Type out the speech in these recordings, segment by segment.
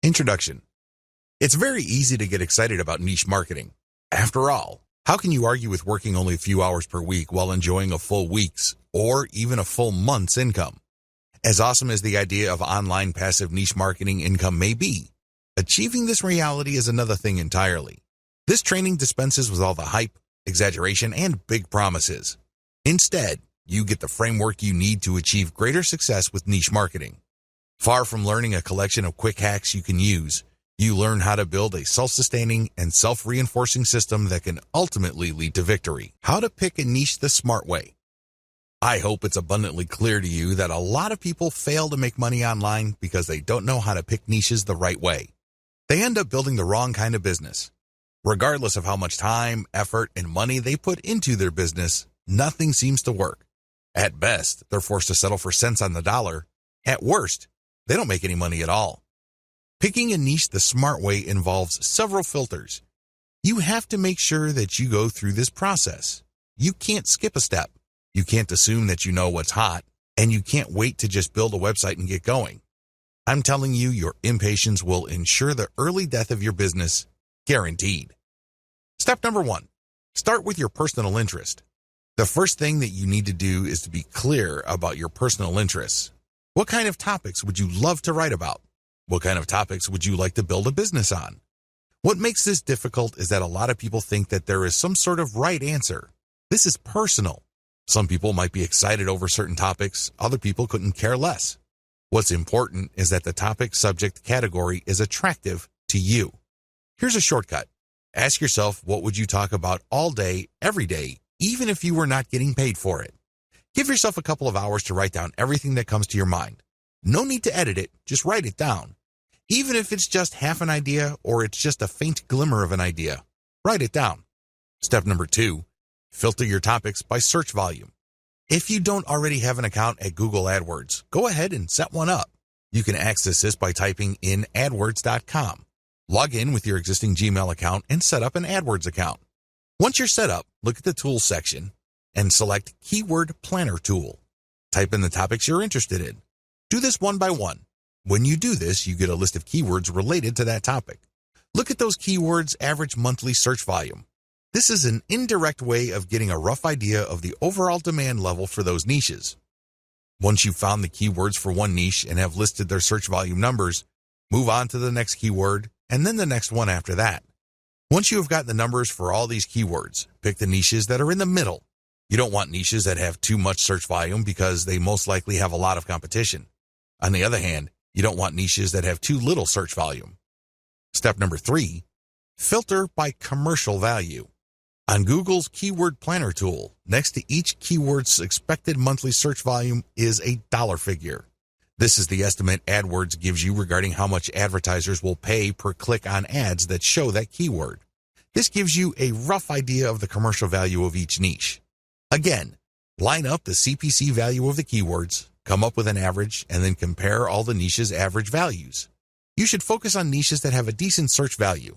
Introduction. It's very easy to get excited about niche marketing. After all, how can you argue with working only a few hours per week while enjoying a full week's or even a full month's income? As awesome as the idea of online passive niche marketing income may be, achieving this reality is another thing entirely. This training dispenses with all the hype, exaggeration, and big promises. Instead, you get the framework you need to achieve greater success with niche marketing. Far from learning a collection of quick hacks you can use, you learn how to build a self-sustaining and self-reinforcing system that can ultimately lead to victory. How to pick a niche the smart way. I hope it's abundantly clear to you that a lot of people fail to make money online because they don't know how to pick niches the right way. They end up building the wrong kind of business. Regardless of how much time, effort, and money they put into their business, nothing seems to work. At best, they're forced to settle for cents on the dollar. At worst, they don't make any money at all. Picking a niche the smart way involves several filters. You have to make sure that you go through this process. You can't skip a step. You can't assume that you know what's hot, and you can't wait to just build a website and get going. I'm telling you, your impatience will ensure the early death of your business, guaranteed. Step number 1, start with your personal interest. The first thing that you need to do is to be clear about your personal interests. What kind of topics would you love to write about? What kind of topics would you like to build a business on? What makes this difficult is that a lot of people think that there is some sort of right answer. This is personal. Some people might be excited over certain topics, other people couldn't care less. What's important is that the topic subject category is attractive to you. Here's a shortcut. Ask yourself, what would you talk about all day, every day, even if you were not getting paid for it? Give yourself a couple of hours to write down everything that comes to your mind. No need to edit it, just write it down. Even if it's just half an idea or it's just a faint glimmer of an idea, write it down. Step number 2, filter your topics by search volume. If you don't already have an account at Google AdWords, go ahead and set one up. You can access this by typing in adwords.com. Log in with your existing Gmail account and set up an AdWords account. Once you're set up, look at the Tools section and select Keyword Planner Tool. Type in the topics you're interested in. Do this one by one. When you do this, you get a list of keywords related to that topic. Look at those keywords' average monthly search volume. This is an indirect way of getting a rough idea of the overall demand level for those niches. Once you've found the keywords for one niche and have listed their search volume numbers, move on to the next keyword and then the next one after that. Once you have got the numbers for all these keywords, pick the niches that are in the middle. You don't want niches that have too much search volume because they most likely have a lot of competition. On the other hand, you don't want niches that have too little search volume. Step number 3, filter by commercial value. On Google's Keyword Planner tool, next to each keyword's expected monthly search volume is a dollar figure. This is the estimate AdWords gives you regarding how much advertisers will pay per click on ads that show that keyword. This gives you a rough idea of the commercial value of each niche. Again, line up the CPC value of the keywords, come up with an average, and then compare all the niches' average values. You should focus on niches that have a decent search value.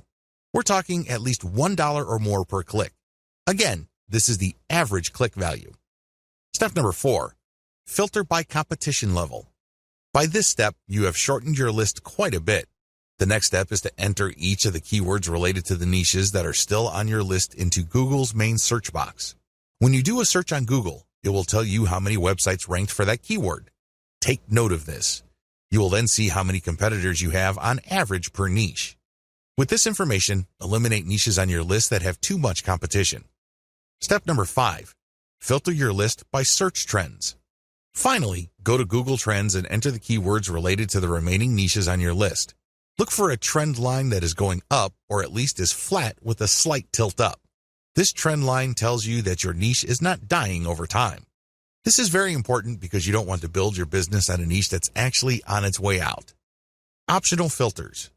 We're talking at least $1 or more per click. Again, this is the average click value. Step number 4, filter by competition level. By this step, you have shortened your list quite a bit. The next step is to enter each of the keywords related to the niches that are still on your list into Google's main search box. When you do a search on Google, it will tell you how many websites ranked for that keyword. Take note of this. You will then see how many competitors you have on average per niche. With this information, eliminate niches on your list that have too much competition. Step number 5, filter your list by search trends. Finally, go to Google Trends and enter the keywords related to the remaining niches on your list. Look for a trend line that is going up or at least is flat with a slight tilt up. This trend line tells you that your niche is not dying over time. This is very important because you don't want to build your business on a niche that's actually on its way out. Optional filters.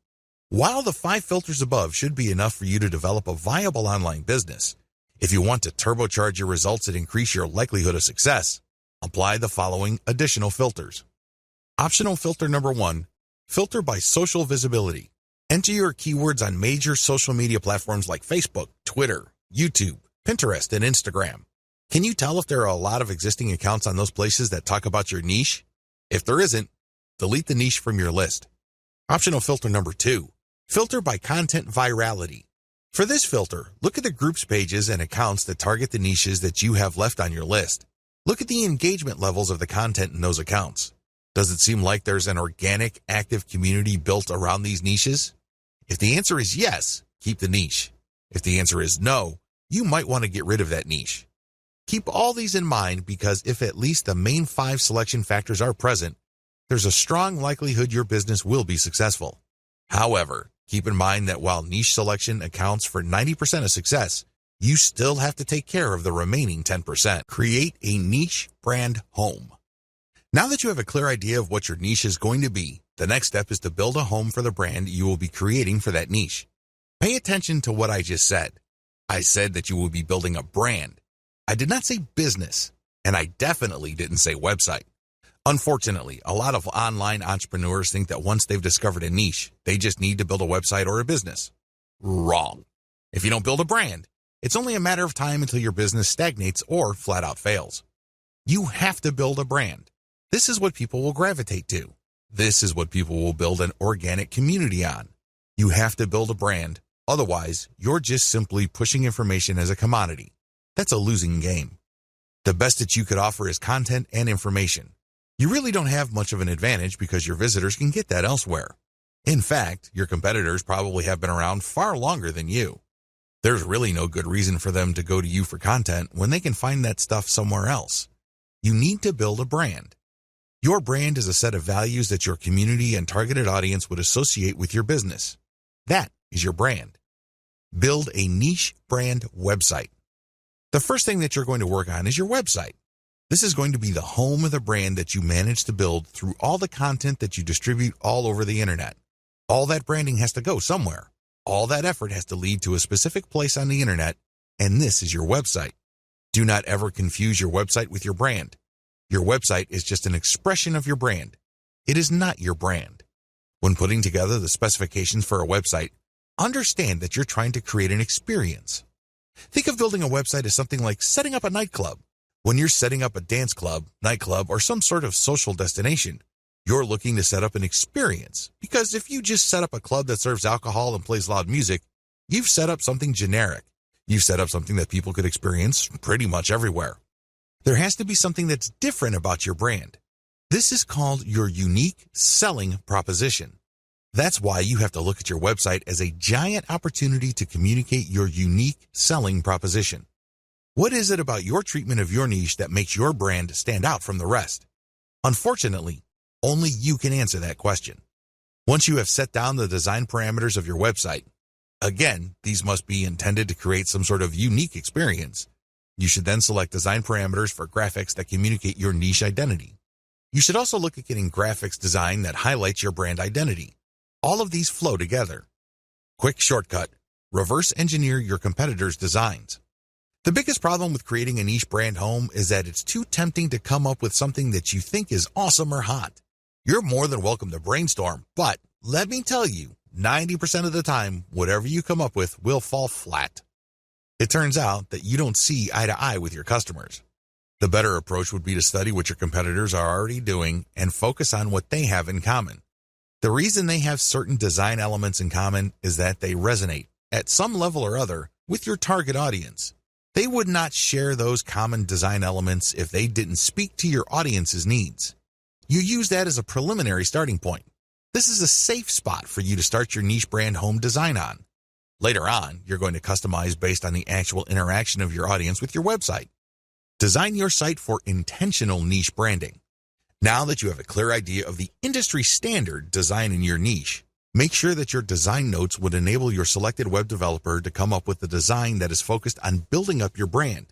While the 5 filters above should be enough for you to develop a viable online business, if you want to turbocharge your results and increase your likelihood of success, apply the following additional filters. Optional filter number 1, filter by social visibility. Enter your keywords on major social media platforms like Facebook, Twitter, YouTube, Pinterest, and Instagram. Can you tell if there are a lot of existing accounts on those places that talk about your niche? If there isn't, delete the niche from your list. Optional filter number 2, filter by content virality. For this filter, look at the groups pages and accounts that target the niches that you have left on your list. Look at the engagement levels of the content in those accounts. Does it seem like there's an organic, active community built around these niches? If the answer is yes, keep the niche. If the answer is no, you might want to get rid of that niche. Keep all these in mind because if at least the main 5 selection factors are present, there's a strong likelihood your business will be successful. However, keep in mind that while niche selection accounts for 90% of success, you still have to take care of the remaining 10%. Create a niche brand home. Now that you have a clear idea of what your niche is going to be, the next step is to build a home for the brand you will be creating for that niche. Pay attention to what I just said. I said that you will be building a brand. I did not say business, and I definitely didn't say website. Unfortunately, a lot of online entrepreneurs think that once they've discovered a niche, they just need to build a website or a business. Wrong. If you don't build a brand, it's only a matter of time until your business stagnates or flat out fails. You have to build a brand. This is what people will gravitate to. This is what people will build an organic community on. You have to build a brand. Otherwise, you're just simply pushing information as a commodity. That's a losing game. The best that you could offer is content and information. You really don't have much of an advantage because your visitors can get that elsewhere. In fact, your competitors probably have been around far longer than you. There's really no good reason for them to go to you for content when they can find that stuff somewhere else. You need to build a brand. Your brand is a set of values that your community and targeted audience would associate with your business. That is your brand. Build a niche brand website. The first thing that you're going to work on is your website. This is going to be the home of the brand that you manage to build through all the content that you distribute all over the internet. All that branding has to go somewhere. All that effort has to lead to a specific place on the internet, and this is your website. Do not ever confuse your website with your brand. Your website is just an expression of your brand. It is not your brand. When putting together the specifications for a website, understand that you're trying to create an experience. Think of building a website as something like setting up a nightclub. When you're setting up a dance club, nightclub, or some sort of social destination, you're looking to set up an experience. Because if you just set up a club that serves alcohol and plays loud music, you've set up something generic. You've set up something that people could experience pretty much everywhere. There has to be something that's different about your brand. This is called your unique selling proposition. That's why you have to look at your website as a giant opportunity to communicate your unique selling proposition. What is it about your treatment of your niche that makes your brand stand out from the rest? Unfortunately, only you can answer that question. Once you have set down the design parameters of your website, again, these must be intended to create some sort of unique experience. You should then select design parameters for graphics that communicate your niche identity. You should also look at getting graphics design that highlights your brand identity. All of these flow together. Quick shortcut: reverse engineer your competitors' designs. The biggest problem with creating a niche brand home is that it's too tempting to come up with something that you think is awesome or hot. You're more than welcome to brainstorm, but let me tell you, 90% of the time, whatever you come up with will fall flat. It turns out that you don't see eye to eye with your customers. The better approach would be to study what your competitors are already doing and focus on what they have in common. The reason they have certain design elements in common is that they resonate, at some level or other, with your target audience. They would not share those common design elements if they didn't speak to your audience's needs. You use that as a preliminary starting point. This is a safe spot for you to start your niche brand home design on. Later on, you're going to customize based on the actual interaction of your audience with your website. Design your site for intentional niche branding. Now that you have a clear idea of the industry standard design in your niche, make sure that your design notes would enable your selected web developer to come up with a design that is focused on building up your brand.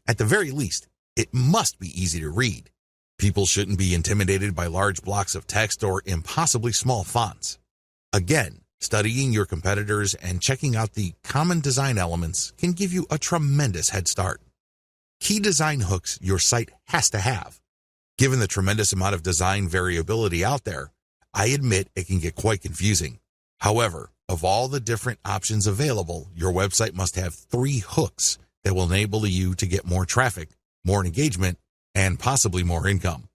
At the very least, it must be easy to read. People shouldn't be intimidated by large blocks of text or impossibly small fonts. Again, studying your competitors and checking out the common design elements can give you a tremendous head start. Key design hooks your site has to have. Given the tremendous amount of design variability out there, I admit it can get quite confusing. However, of all the different options available, your website must have 3 hooks that will enable you to get more traffic, more engagement, and possibly more income.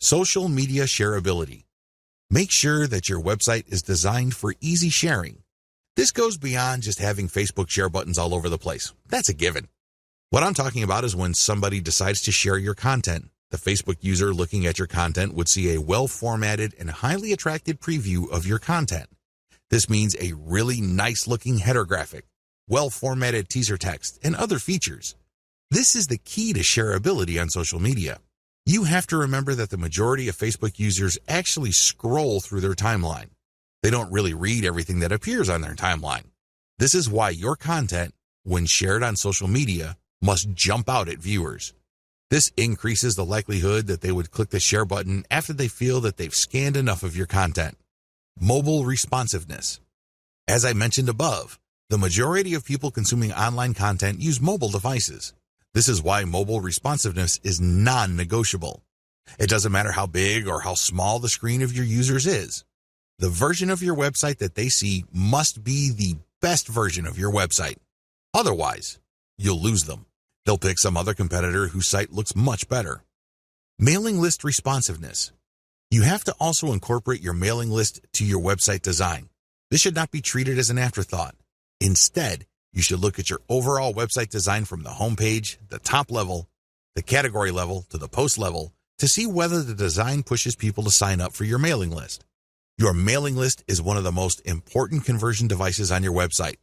Social media shareability. Make sure that your website is designed for easy sharing. This goes beyond just having Facebook share buttons all over the place. That's a given. What I'm talking about is when somebody decides to share your content. The Facebook user looking at your content would see a well-formatted and highly attractive preview of your content. This means a really nice-looking header graphic, well-formatted teaser text, and other features. This is the key to shareability on social media. You have to remember that the majority of Facebook users actually scroll through their timeline. They don't really read everything that appears on their timeline. This is why your content, when shared on social media, must jump out at viewers. This increases the likelihood that they would click the share button after they feel that they've scanned enough of your content. Mobile responsiveness. As I mentioned above, the majority of people consuming online content use mobile devices. This is why mobile responsiveness is non-negotiable. It doesn't matter how big or how small the screen of your users is. The version of your website that they see must be the best version of your website. Otherwise, you'll lose them. They'll pick some other competitor whose site looks much better. Mailing list responsiveness. You have to also incorporate your mailing list to your website design. This should not be treated as an afterthought. Instead, you should look at your overall website design from the homepage, the top level, the category level, to the post level to see whether the design pushes people to sign up for your mailing list. Your mailing list is one of the most important conversion devices on your website.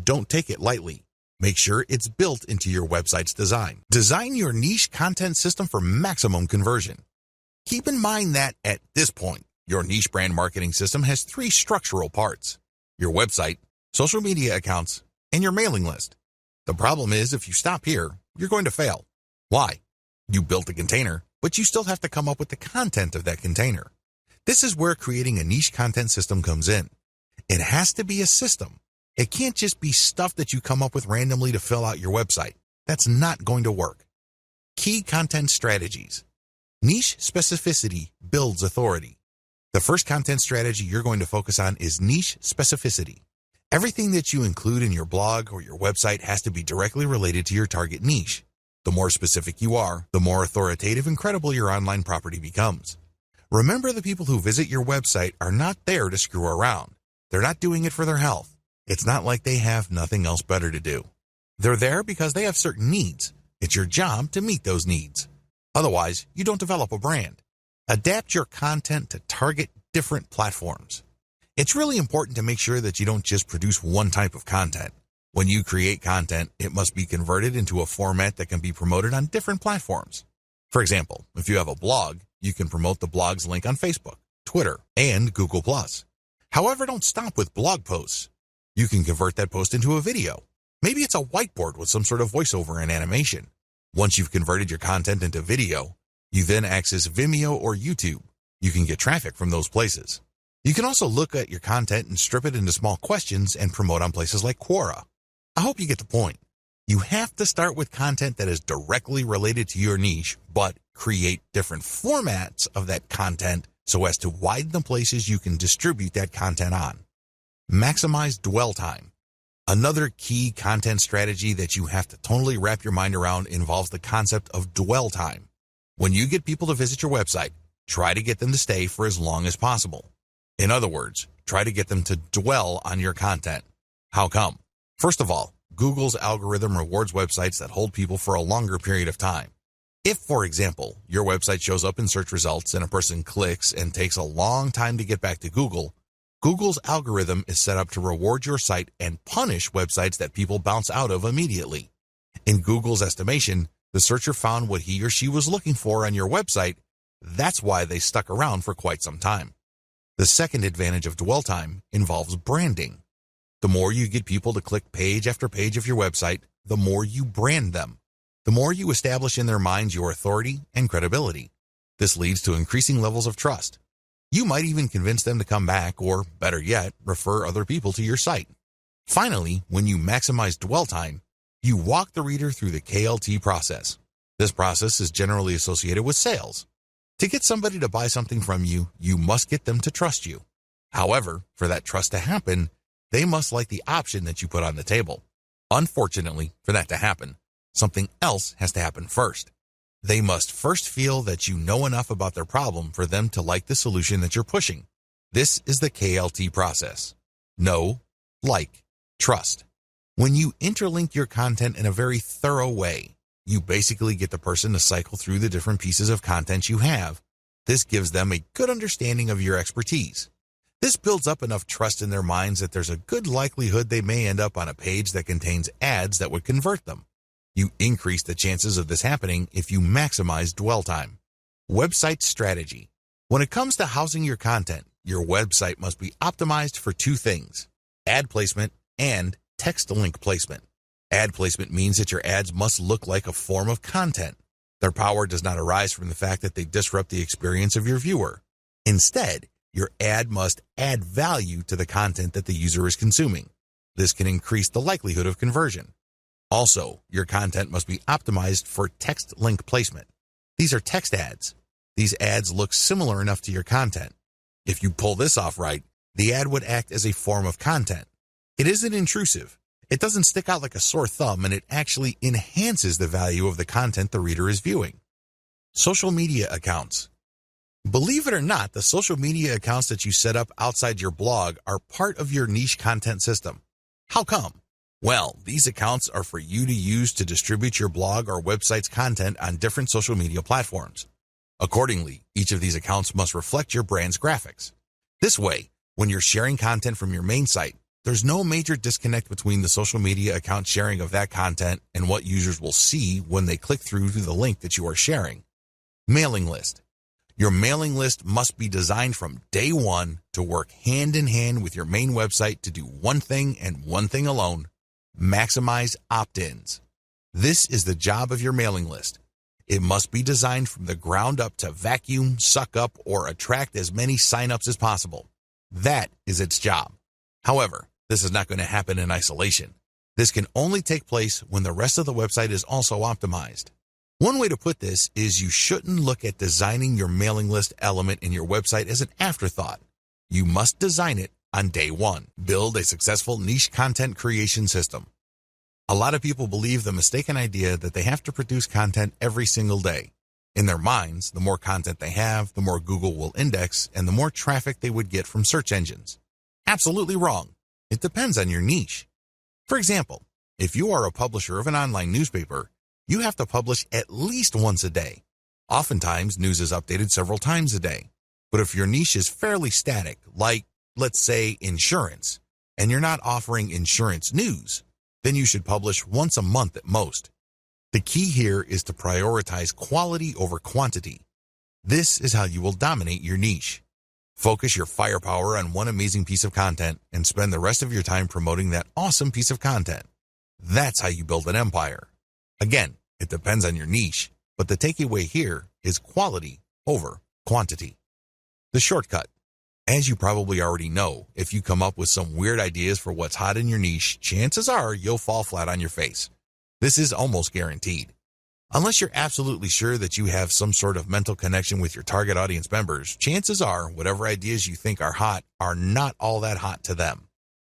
Don't take it lightly. Make sure it's built into your website's design. Design your niche content system for maximum conversion. Keep in mind that at this point, your niche brand marketing system has 3 structural parts: your website, social media accounts, and your mailing list. The problem is, if you stop here, you're going to fail. Why? You built a container, but you still have to come up with the content of that container. This is where creating a niche content system comes in. It has to be a system. It can't just be stuff that you come up with randomly to fill out your website. That's not going to work. Key content strategies. Niche specificity builds authority. The first content strategy you're going to focus on is niche specificity. Everything that you include in your blog or your website has to be directly related to your target niche. The more specific you are, the more authoritative and credible your online property becomes. Remember, the people who visit your website are not there to screw around. They're not doing it for their health. It's not like they have nothing else better to do. They're there because they have certain needs. It's your job to meet those needs. Otherwise, you don't develop a brand. Adapt your content to target different platforms. It's really important to make sure that you don't just produce one type of content. When you create content, it must be converted into a format that can be promoted on different platforms. For example, if you have a blog, you can promote the blog's link on Facebook, Twitter, and Google+. However, don't stop with blog posts. You can convert that post into a video. Maybe it's a whiteboard with some sort of voiceover and animation. Once you've converted your content into video, you then access Vimeo or YouTube. You can get traffic from those places. You can also look at your content and strip it into small questions and promote on places like Quora. I hope you get the point. You have to start with content that is directly related to your niche, but create different formats of that content so as to widen the places you can distribute that content on. Maximize dwell time. Another key content strategy that you have to totally wrap your mind around involves the concept of dwell time. When you get people to visit your website, try to get them to stay for as long as possible. In other words, try to get them to dwell on your content. How come? First of all, Google's algorithm rewards websites that hold people for a longer period of time. If, for example, your website shows up in search results and a person clicks and takes a long time to get back to Google, Google's algorithm is set up to reward your site and punish websites that people bounce out of immediately. In Google's estimation, the searcher found what he or she was looking for on your website. That's why they stuck around for quite some time. The second advantage of dwell time involves branding. The more you get people to click page after page of your website, the more you brand them. The more you establish in their minds your authority and credibility. This leads to increasing levels of trust. You might even convince them to come back or, better yet, refer other people to your site. Finally, when you maximize dwell time, you walk the reader through the KLT process. This process is generally associated with sales. To get somebody to buy something from you, you must get them to trust you. However, for that trust to happen, they must like the option that you put on the table. Unfortunately, for that to happen, something else has to happen first. They must first feel that you know enough about their problem for them to like the solution that you're pushing. This is the KLT process. Know, like, trust. When you interlink your content in a very thorough way, you basically get the person to cycle through the different pieces of content you have. This gives them a good understanding of your expertise. This builds up enough trust in their minds that there's a good likelihood they may end up on a page that contains ads that would convert them. You increase the chances of this happening if you maximize dwell time. Website strategy. When it comes to housing your content, your website must be optimized for two things: ad placement and text link placement. Ad placement means that your ads must look like a form of content. Their power does not arise from the fact that they disrupt the experience of your viewer. Instead, your ad must add value to the content that the user is consuming. This can increase the likelihood of conversion. Also, your content must be optimized for text link placement. These are text ads. These ads look similar enough to your content. If you pull this off right, the ad would act as a form of content. It isn't intrusive. It doesn't stick out like a sore thumb, and it actually enhances the value of the content the reader is viewing. Social media accounts. Believe it or not, the social media accounts that you set up outside your blog are part of your niche content system. How come? Well, these accounts are for you to use to distribute your blog or website's content on different social media platforms. Accordingly, each of these accounts must reflect your brand's graphics. This way, when you're sharing content from your main site, there's no major disconnect between the social media account sharing of that content and what users will see when they click through to the link that you are sharing. Mailing list. Your mailing list must be designed from day one to work hand in hand with your main website to do one thing and one thing alone: maximize opt-ins. This is the job of your mailing list. It must be designed from the ground up to vacuum, suck up, or attract as many signups as possible. That is its job. However, this is not going to happen in isolation. This can only take place when the rest of the website is also optimized. One way to put this is you shouldn't look at designing your mailing list element in your website as an afterthought. You must design it on day one. Build a successful niche content creation system. A lot of people believe the mistaken idea that they have to produce content every single day. In their minds, the more content they have, the more Google will index and the more traffic they would get from search engines. Absolutely wrong. It depends on your niche. For example, if you are a publisher of an online newspaper, you have to publish at least once a day. Oftentimes, news is updated several times a day. But if your niche is fairly static, like, let's say, insurance, and you're not offering insurance news, then you should publish once a month at most. The key here is to prioritize quality over quantity. This is how you will dominate your niche. Focus your firepower on one amazing piece of content and spend the rest of your time promoting that awesome piece of content. That's how you build an empire. Again, it depends on your niche, but the takeaway here is quality over quantity. The shortcut. As you probably already know, if you come up with some weird ideas for what's hot in your niche, chances are you'll fall flat on your face. This is almost guaranteed. Unless you're absolutely sure that you have some sort of mental connection with your target audience members, chances are whatever ideas you think are hot are not all that hot to them.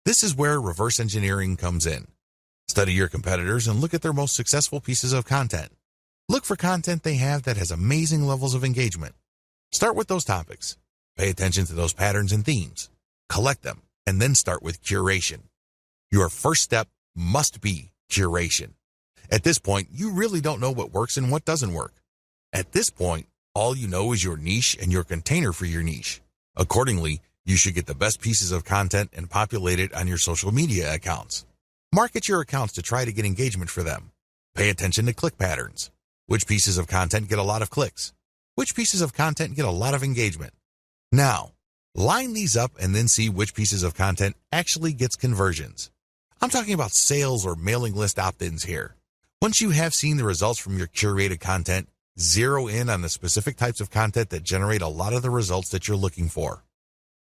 This is where reverse engineering comes in. Study your competitors and look at their most successful pieces of content. Look for content they have that has amazing levels of engagement. Start with those topics. Pay attention to those patterns and themes. Collect them, and then start with curation. Your first step must be curation. At this point, you really don't know what works and what doesn't work. At this point, all you know is your niche and your container for your niche. Accordingly, you should get the best pieces of content and populate it on your social media accounts. Market your accounts to try to get engagement for them. Pay attention to click patterns. Which pieces of content get a lot of clicks? Which pieces of content get a lot of engagement? Now, line these up and then see which pieces of content actually gets conversions. I'm talking about sales or mailing list opt-ins here. Once you have seen the results from your curated content, zero in on the specific types of content that generate a lot of the results that you're looking for.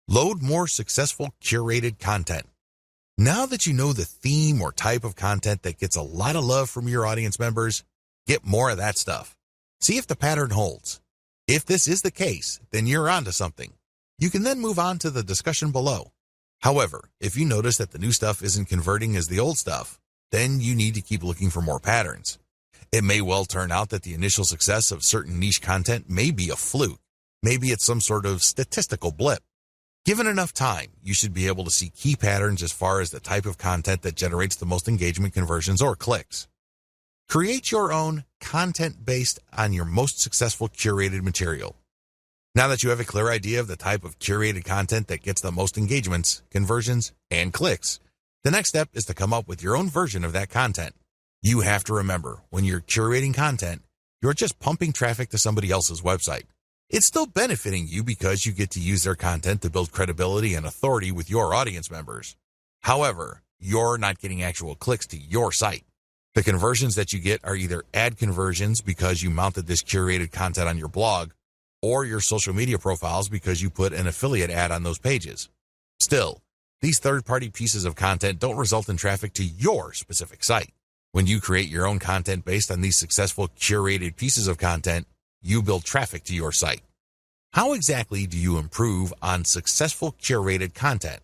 Load more successful curated content. Now that you know the theme or type of content that gets a lot of love from your audience members, get more of that stuff. See if the pattern holds. If this is the case, then you're onto something. You can then move on to the discussion below. However, if you notice that the new stuff isn't converting as the old stuff, then you need to keep looking for more patterns. It may well turn out that the initial success of certain niche content may be a fluke. Maybe it's some sort of statistical blip. Given enough time, you should be able to see key patterns as far as the type of content that generates the most engagement, conversions, or clicks. Create your own content based on your most successful curated material. Now that you have a clear idea of the type of curated content that gets the most engagements, conversions, and clicks, the next step is to come up with your own version of that content. You have to remember, when you're curating content, you're just pumping traffic to somebody else's website. It's still benefiting you because you get to use their content to build credibility and authority with your audience members. However, you're not getting actual clicks to your site. The conversions that you get are either ad conversions because you mounted this curated content on your blog, or your social media profiles because you put an affiliate ad on those pages. Still, these third-party pieces of content don't result in traffic to your specific site. When you create your own content based on these successful curated pieces of content, you build traffic to your site. How exactly do you improve on successful curated content?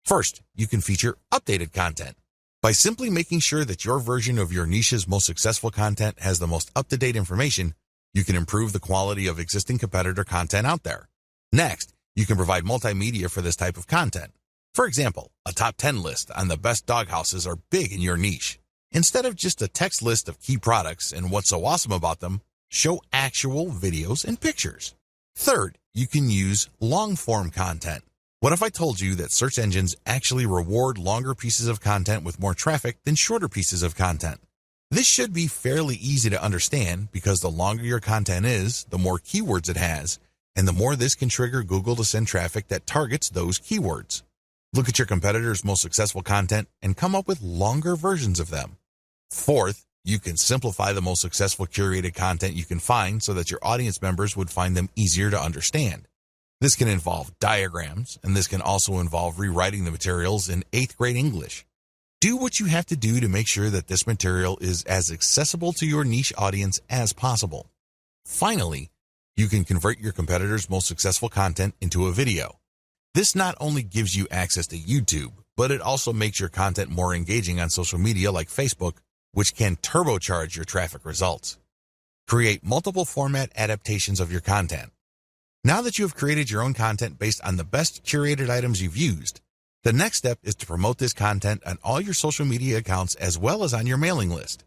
First, you can feature updated content. By simply making sure that your version of your niche's most successful content has the most up-to-date information, you can improve the quality of existing competitor content out there. Next, you can provide multimedia for this type of content. For example, a top 10 list on the best dog houses are big in your niche. Instead of just a text list of key products and what's so awesome about them, show actual videos and pictures. Third, you can use long-form content. What if I told you that search engines actually reward longer pieces of content with more traffic than shorter pieces of content? This should be fairly easy to understand because the longer your content is, the more keywords it has, and the more this can trigger Google to send traffic that targets those keywords. Look at your competitors' most successful content and come up with longer versions of them. Fourth, you can simplify the most successful curated content you can find so that your audience members would find them easier to understand. This can involve diagrams, and this can also involve rewriting the materials in 8th grade English. Do what you have to do to make sure that this material is as accessible to your niche audience as possible. Finally, you can convert your competitors' most successful content into a video. This not only gives you access to YouTube, but it also makes your content more engaging on social media like Facebook, which can turbocharge your traffic results. Create multiple format adaptations of your content. Now that you have created your own content based on the best curated items you've used, the next step is to promote this content on all your social media accounts as well as on your mailing list.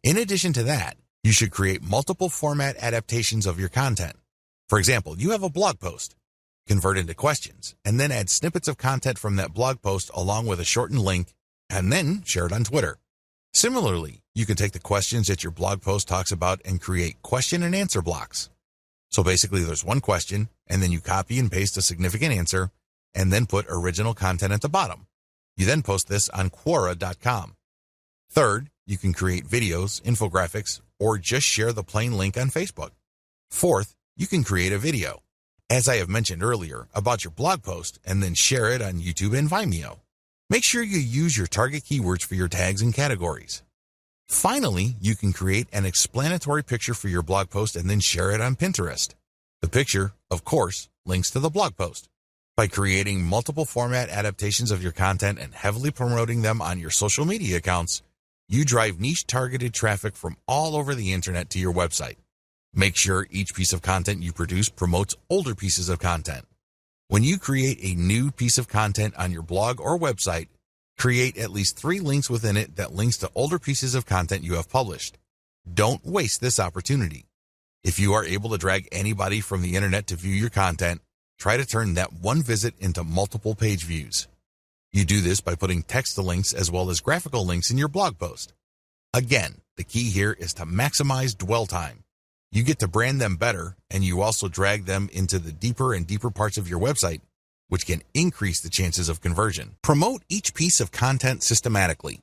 In addition to that, you should create multiple format adaptations of your content. For example, you have a blog post. Convert into questions, and then add snippets of content from that blog post along with a shortened link, and then share it on Twitter. Similarly, you can take the questions that your blog post talks about and create question and answer blocks. So basically there's one question, and then you copy and paste a significant answer, and then put original content at the bottom. You then post this on Quora.com. Third, you can create videos, infographics, or just share the plain link on Facebook. Fourth, you can create a video, as I have mentioned earlier, about your blog post, and then share it on YouTube and Vimeo. Make sure you use your target keywords for your tags and categories. Finally, you can create an explanatory picture for your blog post and then share it on Pinterest. The picture, of course, links to the blog post. By creating multiple format adaptations of your content and heavily promoting them on your social media accounts, you drive niche-targeted traffic from all over the internet to your website. Make sure each piece of content you produce promotes older pieces of content. When you create a new piece of content on your blog or website, create at least 3 links within it that links to older pieces of content you have published. Don't waste this opportunity. If you are able to drag anybody from the internet to view your content, try to turn that one visit into multiple page views. You do this by putting text to links as well as graphical links in your blog post. Again, the key here is to maximize dwell time. You get to brand them better, and you also drag them into the deeper and deeper parts of your website, which can increase the chances of conversion. Promote each piece of content systematically.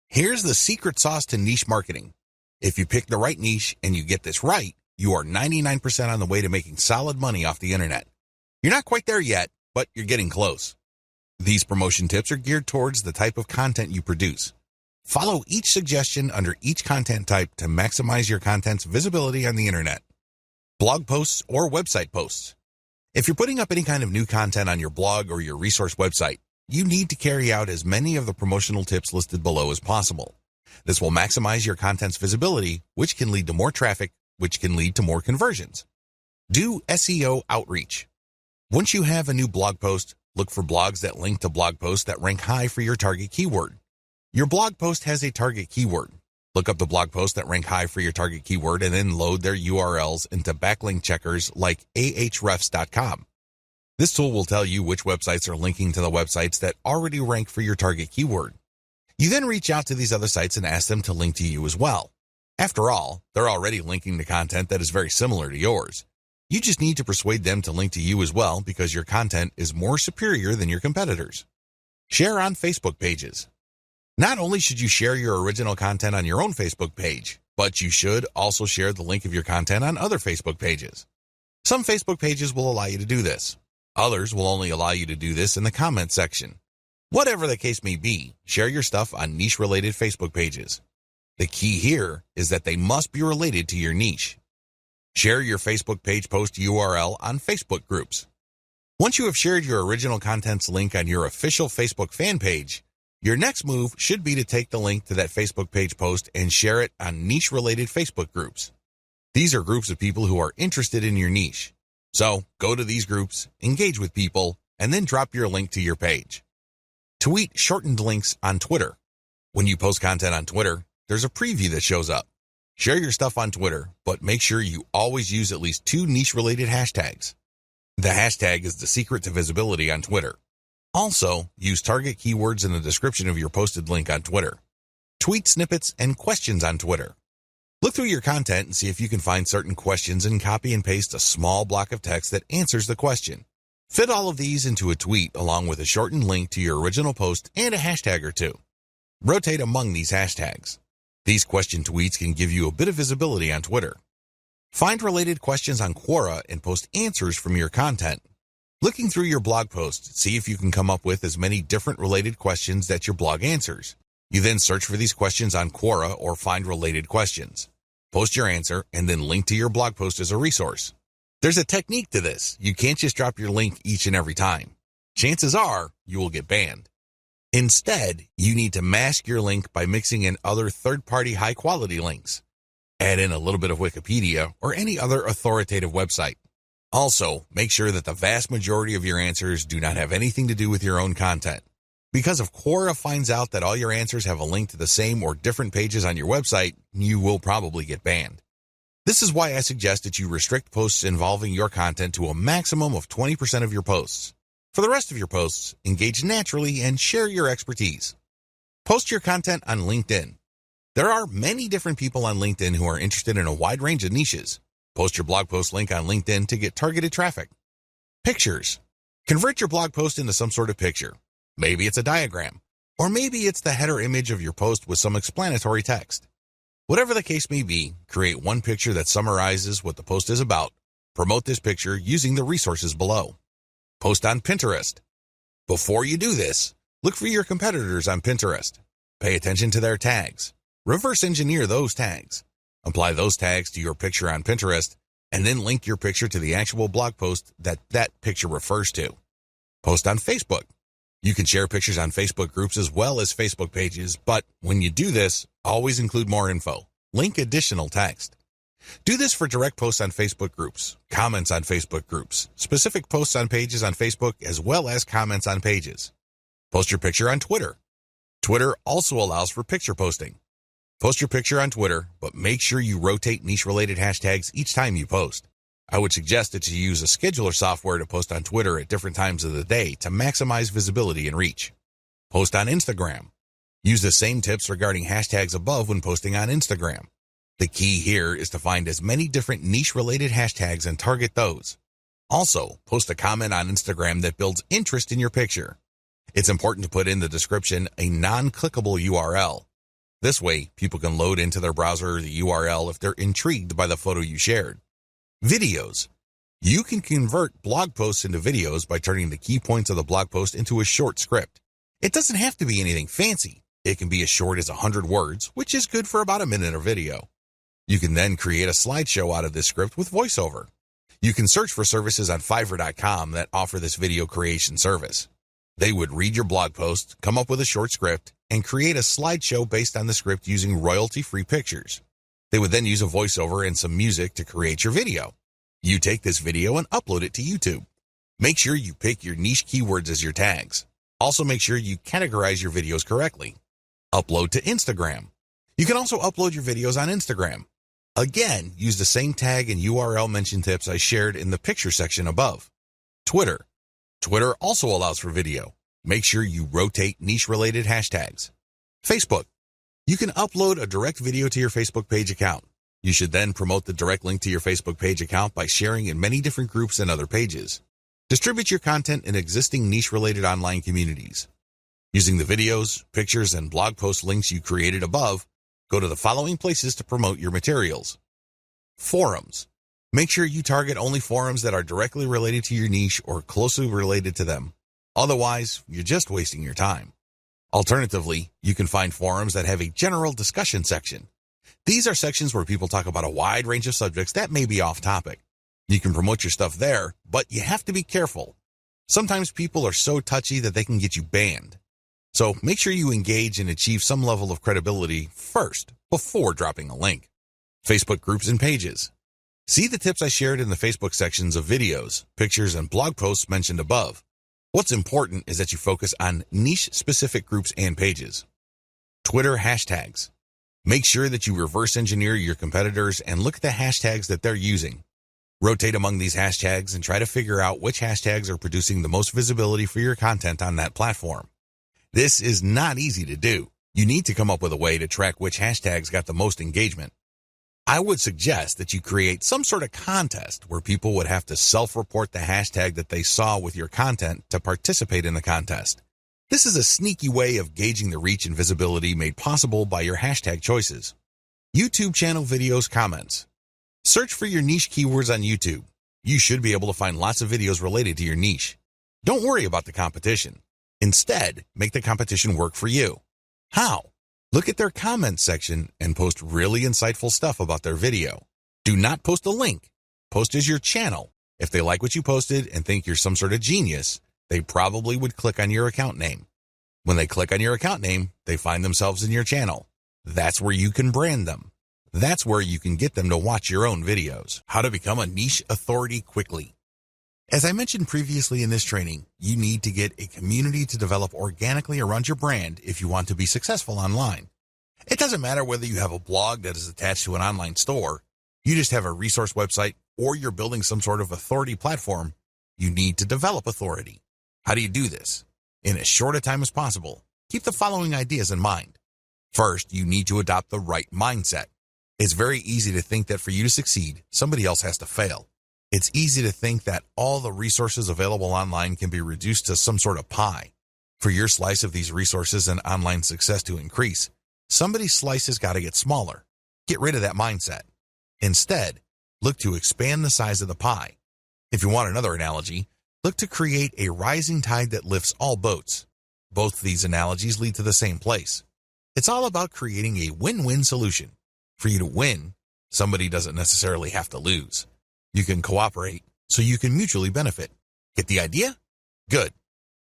Here's the secret sauce to niche marketing. If you pick the right niche and you get this right, you are 99% on the way to making solid money off the internet. You're not quite there yet, but you're getting close. These promotion tips are geared towards the type of content you produce. Follow each suggestion under each content type to maximize your content's visibility on the internet. Blog posts or website posts. If you're putting up any kind of new content on your blog or your resource website, you need to carry out as many of the promotional tips listed below as possible. This will maximize your content's visibility, which can lead to more traffic, which can lead to more conversions. Do SEO outreach. Once you have a new blog post, look for blogs that link to blog posts that rank high for your target keyword. Your blog post has a target keyword. Look up the blog posts that rank high for your target keyword and then load their URLs into backlink checkers like ahrefs.com. This tool will tell you which websites are linking to the websites that already rank for your target keyword. You then reach out to these other sites and ask them to link to you as well. After all, they're already linking to content that is very similar to yours. You just need to persuade them to link to you as well because your content is more superior than your competitors. Share on Facebook pages. Not only should you share your original content on your own Facebook page, but you should also share the link of your content on other Facebook pages. Some Facebook pages will allow you to do this. Others will only allow you to do this in the comment section. Whatever the case may be, share your stuff on niche-related Facebook pages. The key here is that they must be related to your niche. Share your Facebook page post URL on Facebook groups. Once you have shared your original content's link on your official Facebook fan page, your next move should be to take the link to that Facebook page post and share it on niche-related Facebook groups. These are groups of people who are interested in your niche. So go to these groups, engage with people, and then drop your link to your page. Tweet shortened links on Twitter. When you post content on Twitter, there's a preview that shows up. Share your stuff on Twitter, but make sure you always use at least 2 niche-related hashtags. The hashtag is the secret to visibility on Twitter. Also, use target keywords in the description of your posted link on Twitter. Tweet snippets and questions on Twitter. Look through your content and see if you can find certain questions and copy and paste a small block of text that answers the question. Fit all of these into a tweet along with a shortened link to your original post and a hashtag or 2. Rotate among these hashtags. These question tweets can give you a bit of visibility on Twitter. Find related questions on Quora and post answers from your content. Looking through your blog post, see if you can come up with as many different related questions that your blog answers. You then search for these questions on Quora or find related questions. Post your answer and then link to your blog post as a resource. There's a technique to this. You can't just drop your link each and every time. Chances are you will get banned. Instead, you need to mask your link by mixing in other third-party high-quality links. Add in a little bit of Wikipedia or any other authoritative website. Also, make sure that the vast majority of your answers do not have anything to do with your own content. Because if Quora finds out that all your answers have a link to the same or different pages on your website, you will probably get banned. This is why I suggest that you restrict posts involving your content to a maximum of 20% of your posts. For the rest of your posts, engage naturally and share your expertise. Post your content on LinkedIn. There are many different people on LinkedIn who are interested in a wide range of niches. Post your blog post link on LinkedIn to get targeted traffic. Pictures. Convert your blog post into some sort of picture. Maybe it's a diagram, or maybe it's the header image of your post with some explanatory text. Whatever the case may be, create one picture that summarizes what the post is about. Promote this picture using the resources below. Post on Pinterest. Before you do this, look for your competitors on Pinterest. Pay attention to their tags. Reverse engineer those tags. Apply those tags to your picture on Pinterest, and then link your picture to the actual blog post that picture refers to. Post on Facebook. You can share pictures on Facebook groups as well as Facebook pages, but when you do this, always include more info. Link additional text. Do this for direct posts on Facebook groups, comments on Facebook groups, specific posts on pages on Facebook, as well as comments on pages. Post your picture on Twitter. Twitter also allows for picture posting. Post your picture on Twitter, but make sure you rotate niche-related hashtags each time you post. I would suggest that you use a scheduler software to post on Twitter at different times of the day to maximize visibility and reach. Post on Instagram. Use the same tips regarding hashtags above when posting on Instagram. The key here is to find as many different niche-related hashtags and target those. Also, post a comment on Instagram that builds interest in your picture. It's important to put in the description a non-clickable URL. This way, people can load into their browser the URL if they're intrigued by the photo you shared. Videos. You can convert blog posts into videos by turning the key points of the blog post into a short script. It doesn't have to be anything fancy. It can be as short as 100 words, which is good for about a minute of video. You can then create a slideshow out of this script with voiceover. You can search for services on Fiverr.com that offer this video creation service. They would read your blog post, come up with a short script, and create a slideshow based on the script using royalty-free pictures. They would then use a voiceover and some music to create your video. You take this video and upload it to YouTube. Make sure you pick your niche keywords as your tags. Also make sure you categorize your videos correctly. Upload to Instagram. You can also upload your videos on Instagram. Again, use the same tag and URL mention tips I shared in the picture section above. Twitter. Twitter also allows for video. Make sure you rotate niche-related hashtags. Facebook. You can upload a direct video to your Facebook page account. You should then promote the direct link to your Facebook page account by sharing in many different groups and other pages. Distribute your content in existing niche-related online communities. Using the videos, pictures, and blog post links you created above, go to the following places to promote your materials. Forums. Make sure you target only forums that are directly related to your niche or closely related to them. Otherwise, you're just wasting your time. Alternatively, you can find forums that have a general discussion section. These are sections where people talk about a wide range of subjects that may be off topic. You can promote your stuff there, but you have to be careful. Sometimes people are so touchy that they can get you banned. So make sure you engage and achieve some level of credibility first before dropping a link. Facebook groups and pages. See the tips I shared in the Facebook sections of videos, pictures, and blog posts mentioned above. What's important is that you focus on niche-specific groups and pages. Twitter hashtags. Make sure that you reverse engineer your competitors and look at the hashtags that they're using. Rotate among these hashtags and try to figure out which hashtags are producing the most visibility for your content on that platform. This is not easy to do. You need to come up with a way to track which hashtags got the most engagement. I would suggest that you create some sort of contest where people would have to self-report the hashtag that they saw with your content to participate in the contest. This is a sneaky way of gauging the reach and visibility made possible by your hashtag choices. YouTube channel videos comments. Search for your niche keywords on YouTube. You should be able to find lots of videos related to your niche. Don't worry about the competition. Instead, make the competition work for you. How? Look at their comments section and post really insightful stuff about their video. Do not post a link. Post as your channel. If they like what you posted and think you're some sort of genius, they probably would click on your account name. When they click on your account name, they find themselves in your channel. That's where you can brand them. That's where you can get them to watch your own videos. How to become a niche authority quickly. As I mentioned previously in this training, you need to get a community to develop organically around your brand if you want to be successful online. It doesn't matter whether you have a blog that is attached to an online store, you just have a resource website, or you're building some sort of authority platform. You need to develop authority. How do you do this? In as short a time as possible, keep the following ideas in mind. First, you need to adopt the right mindset. It's very easy to think that for you to succeed, somebody else has to fail. It's easy to think that all the resources available online can be reduced to some sort of pie. For your slice of these resources and online success to increase, somebody's slice has got to get smaller. Get rid of that mindset. Instead, look to expand the size of the pie. If you want another analogy, look to create a rising tide that lifts all boats. Both these analogies lead to the same place. It's all about creating a win-win solution. For you to win, somebody doesn't necessarily have to lose. You can cooperate so you can mutually benefit. Get the idea? Good.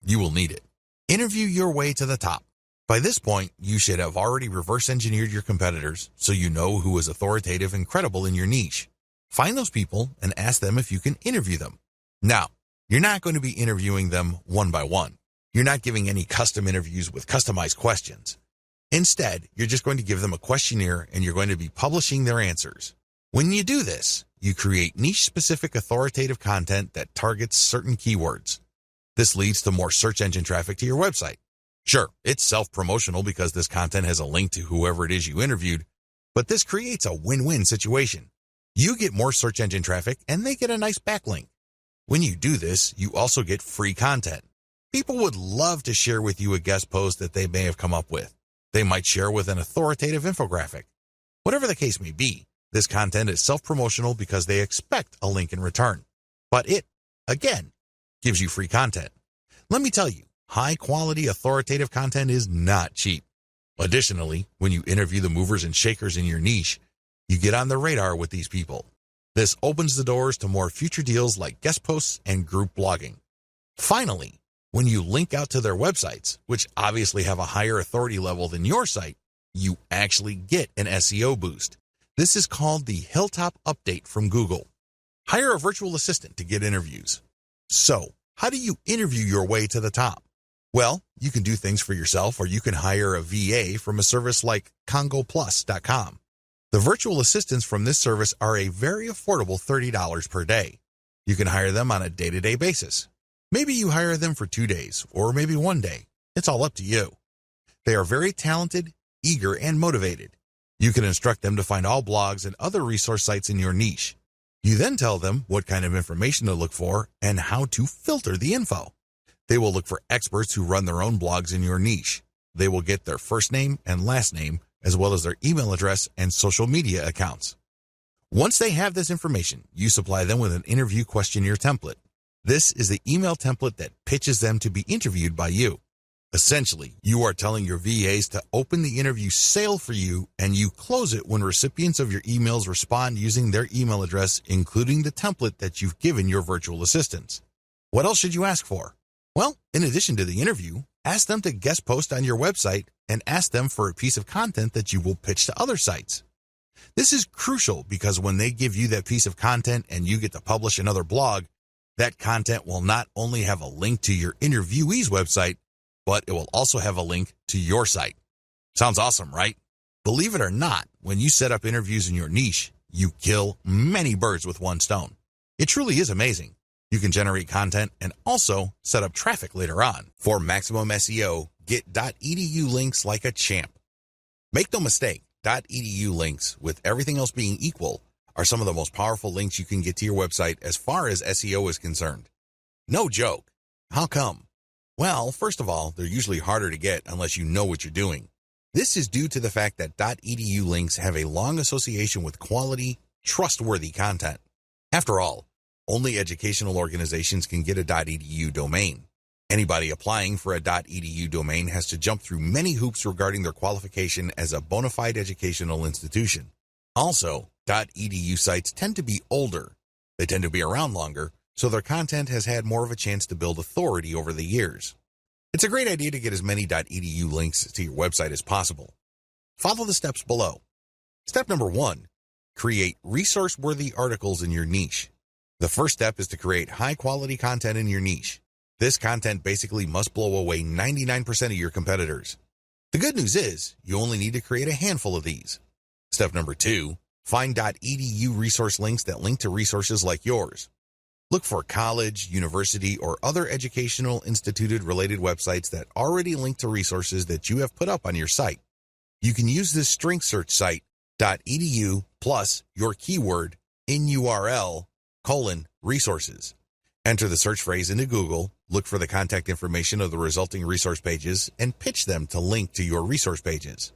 You will need it. Interview your way to the top. By this point, you should have already reverse engineered your competitors so you know who is authoritative and credible in your niche. Find those people and ask them if you can interview them. Now, you're not going to be interviewing them one by one. You're not giving any custom interviews with customized questions. Instead, you're just going to give them a questionnaire and you're going to be publishing their answers. When you do this, you create niche-specific authoritative content that targets certain keywords. This leads to more search engine traffic to your website. Sure, it's self-promotional because this content has a link to whoever it is you interviewed, but this creates a win-win situation. You get more search engine traffic and they get a nice backlink. When you do this, you also get free content. People would love to share with you a guest post that they may have come up with. They might share with an authoritative infographic. Whatever the case may be, this content is self-promotional because they expect a link in return. But it, again, gives you free content. Let me tell you, high-quality authoritative content is not cheap. Additionally, when you interview the movers and shakers in your niche, you get on the radar with these people. This opens the doors to more future deals like guest posts and group blogging. Finally, when you link out to their websites, which obviously have a higher authority level than your site, you actually get an SEO boost. This is called the Hilltop Update from Google. Hire a virtual assistant to get interviews. So, How do you interview your way to the top? Well, you can do things for yourself, or you can hire a VA from a service like CongoPlus.com. The virtual assistants from this service are a very affordable $30 per day. You can hire them on a day-to-day basis. Maybe you hire them for 2 days, or maybe 1 day. It's all up to you. They are very talented, eager, and motivated. You can instruct them to find all blogs and other resource sites in your niche. You then tell them what kind of information to look for and how to filter the info. They will look for experts who run their own blogs in your niche. They will get their first name and last name, as well as their email address and social media accounts. Once they have this information, you supply them with an interview questionnaire template. This is the email template that pitches them to be interviewed by you. Essentially, you are telling your VAs to open the interview sale for you, and you close it when recipients of your emails respond using their email address, including the template that you've given your virtual assistants. What else should you ask for? Well, in addition to the interview, ask them to guest post on your website and ask them for a piece of content that you will pitch to other sites. This is crucial because when they give you that piece of content and you get to publish another blog, that content will not only have a link to your interviewee's website, but it will also have a link to your site. Sounds awesome, right? Believe it or not, when you set up interviews in your niche, you kill many birds with one stone. It truly is amazing. You can generate content and also set up traffic later on. For maximum SEO, get .edu links like a champ. Make no mistake, .edu links, with everything else being equal, are some of the most powerful links you can get to your website as far as SEO is concerned. No joke. How come? Well, first of all, they're usually harder to get unless you know what you're doing. This is due to the fact that .edu links have a long association with quality, trustworthy content. After all, only educational organizations can get a .edu domain. Anybody applying for a .edu domain has to jump through many hoops regarding their qualification as a bona fide educational institution. Also, .edu sites tend to be older. They tend to be around longer, so their content has had more of a chance to build authority over the years. It's a great idea to get as many .edu links to your website as possible. Follow the steps below. Step number 1, create resource-worthy articles in your niche. The first step is to create high-quality content in your niche. This content basically must blow away 99% of your competitors. The good news is, you only need to create a handful of these. Step number 2, find .edu resource links that link to resources like yours. Look for college, university, or other educational instituted-related websites that already link to resources that you have put up on your site. You can use this string search site, .edu plus your keyword in URL, resources. Enter the search phrase into Google, look for the contact information of the resulting resource pages, and pitch them to link to your resource pages.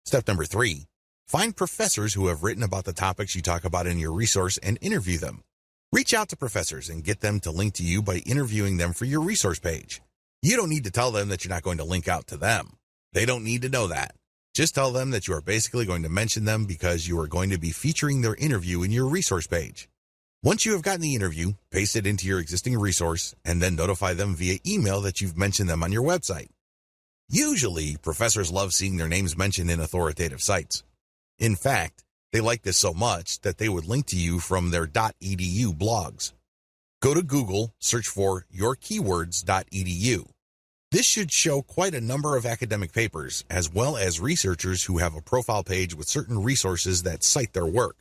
Step number 3, find professors who have written about the topics you talk about in your resource and interview them. Reach out to professors and get them to link to you by interviewing them for your resource page. You don't need to tell them that you're not going to link out to them. They don't need to know that. Just tell them that you are basically going to mention them because you are going to be featuring their interview in your resource page. Once you have gotten the interview, paste it into your existing resource and then notify them via email that you've mentioned them on your website. Usually, professors love seeing their names mentioned in authoritative sites. In fact, they like this so much that they would link to you from their .edu blogs. Go to Google, search for yourkeywords.edu. This should show quite a number of academic papers, as well as researchers who have a profile page with certain resources that cite their work.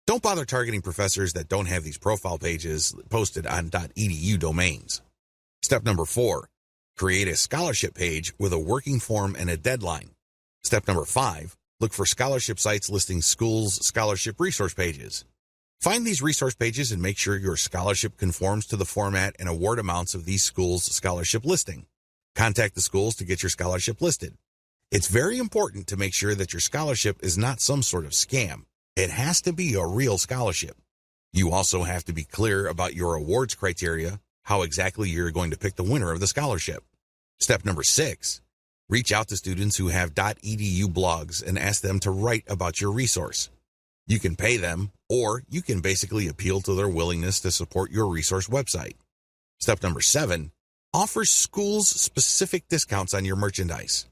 Don't bother targeting professors that don't have these profile pages posted on .edu domains. Step number 4, create a scholarship page with a working form and a deadline. Step number 5, look for scholarship sites listing schools' scholarship resource pages. Find these resource pages and make sure your scholarship conforms to the format and award amounts of these schools' scholarship listing. Contact the schools to get your scholarship listed. It's very important to make sure that your scholarship is not some sort of scam. It has to be a real scholarship. You also have to be clear about your awards criteria, how exactly you're going to pick the winner of the scholarship. Step number 6, reach out to students who have .edu blogs and ask them to write about your resource. You can pay them, or you can basically appeal to their willingness to support your resource website. Step number 7, offer schools specific discounts on your merchandise.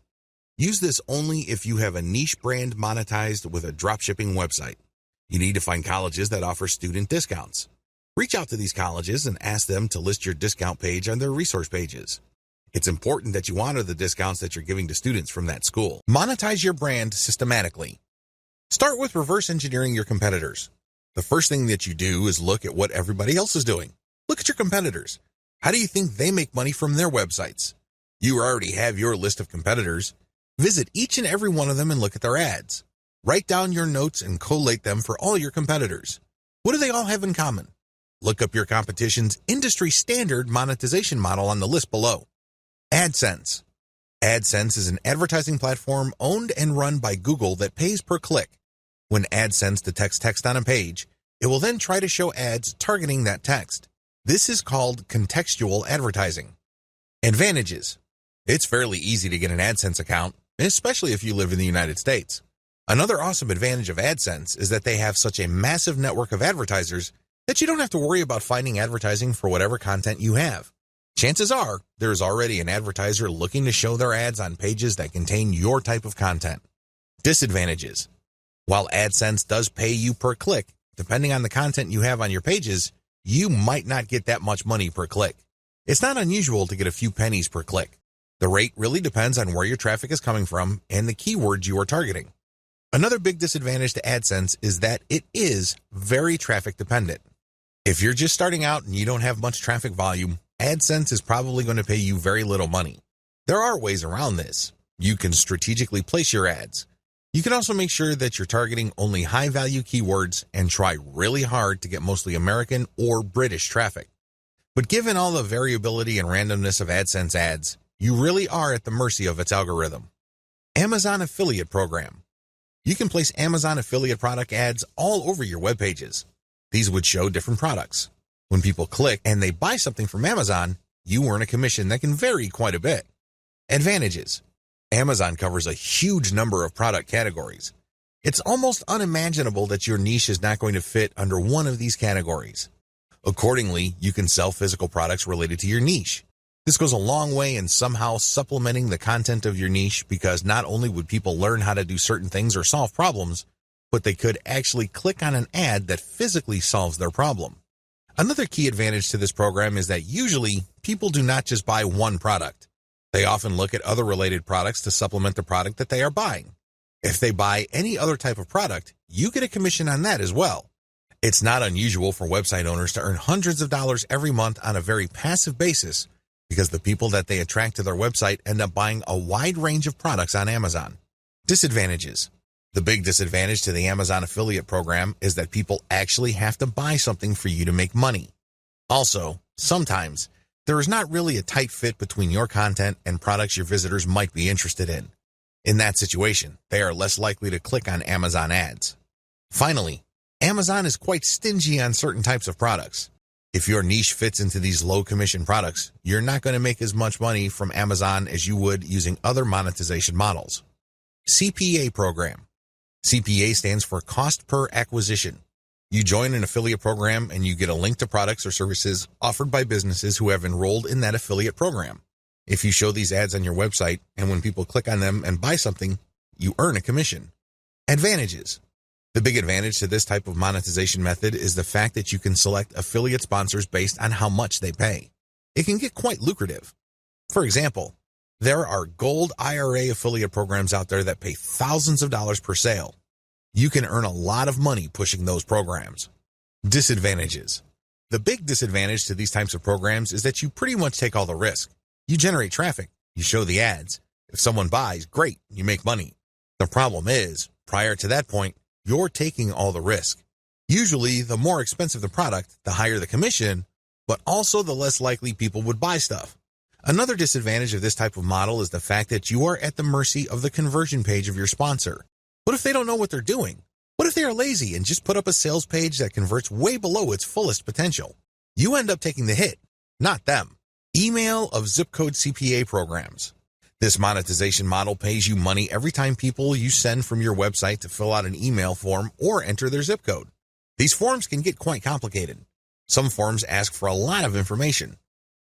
Use this only if you have a niche brand monetized with a dropshipping website. You need to find colleges that offer student discounts. Reach out to these colleges and ask them to list your discount page on their resource pages. It's important that you honor the discounts that you're giving to students from that school. Monetize your brand systematically. Start with reverse engineering your competitors. The first thing that you do is look at what everybody else is doing. Look at your competitors. How do you think they make money from their websites? You already have your list of competitors. Visit each and every one of them and look at their ads. Write down your notes and collate them for all your competitors. What do they all have in common? Look up your competition's industry standard monetization model on the list below. AdSense. AdSense is an advertising platform owned and run by Google that pays per click. When AdSense detects text on a page, it will then try to show ads targeting that text. This is called contextual advertising. Advantages. It's fairly easy to get an AdSense account, especially if you live in the United States. Another awesome advantage of AdSense is that they have such a massive network of advertisers that you don't have to worry about finding advertising for whatever content you have. Chances are, there's already an advertiser looking to show their ads on pages that contain your type of content. Disadvantages. While AdSense does pay you per click, depending on the content you have on your pages, you might not get that much money per click. It's not unusual to get a few pennies per click. The rate really depends on where your traffic is coming from and the keywords you are targeting. Another big disadvantage to AdSense is that it is very traffic dependent. If you're just starting out and you don't have much traffic volume, AdSense is probably going to pay you very little money. There are ways around this. You can strategically place your ads. You can also make sure that you're targeting only high-value keywords and try really hard to get mostly American or British traffic. But given all the variability and randomness of AdSense ads, you really are at the mercy of its algorithm. Amazon Affiliate Program. You can place Amazon affiliate product ads all over your web pages. These would show different products. When people click and they buy something from Amazon, you earn a commission that can vary quite a bit. Advantages. Amazon covers a huge number of product categories. It's almost unimaginable that your niche is not going to fit under one of these categories. Accordingly, you can sell physical products related to your niche. This goes a long way in somehow supplementing the content of your niche because not only would people learn how to do certain things or solve problems, but they could actually click on an ad that physically solves their problem. Another key advantage to this program is that usually people do not just buy one product. They often look at other related products to supplement the product that they are buying. If they buy any other type of product, you get a commission on that as well. It's not unusual for website owners to earn hundreds of dollars every month on a very passive basis because the people that they attract to their website end up buying a wide range of products on Amazon. Disadvantages. The big disadvantage to the Amazon affiliate program is that people actually have to buy something for you to make money. Also, sometimes, there is not really a tight fit between your content and products your visitors might be interested in. In that situation, they are less likely to click on Amazon ads. Finally, Amazon is quite stingy on certain types of products. If your niche fits into these low-commission products, you're not going to make as much money from Amazon as you would using other monetization models. CPA program. CPA stands for Cost Per Acquisition. You join an affiliate program and you get a link to products or services offered by businesses who have enrolled in that affiliate program. If you show these ads on your website and when people click on them and buy something, you earn a commission. Advantages. The big advantage to this type of monetization method is the fact that you can select affiliate sponsors based on how much they pay. It can get quite lucrative. For example, there are gold IRA affiliate programs out there that pay thousands of dollars per sale. You can earn a lot of money pushing those programs. Disadvantages. The big disadvantage to these types of programs is that you pretty much take all the risk. You generate traffic. You show the ads. If someone buys, great, you make money. The problem is, prior to that point, you're taking all the risk. Usually, the more expensive the product, the higher the commission, but also the less likely people would buy stuff. Another disadvantage of this type of model is the fact that you are at the mercy of the conversion page of your sponsor. What if they don't know what they're doing? What if they are lazy and just put up a sales page that converts way below its fullest potential? You end up taking the hit, not them. Email of zip code CPA programs. This monetization model pays you money every time people you send from your website to fill out an email form or enter their zip code. These forms can get quite complicated. Some forms ask for a lot of information.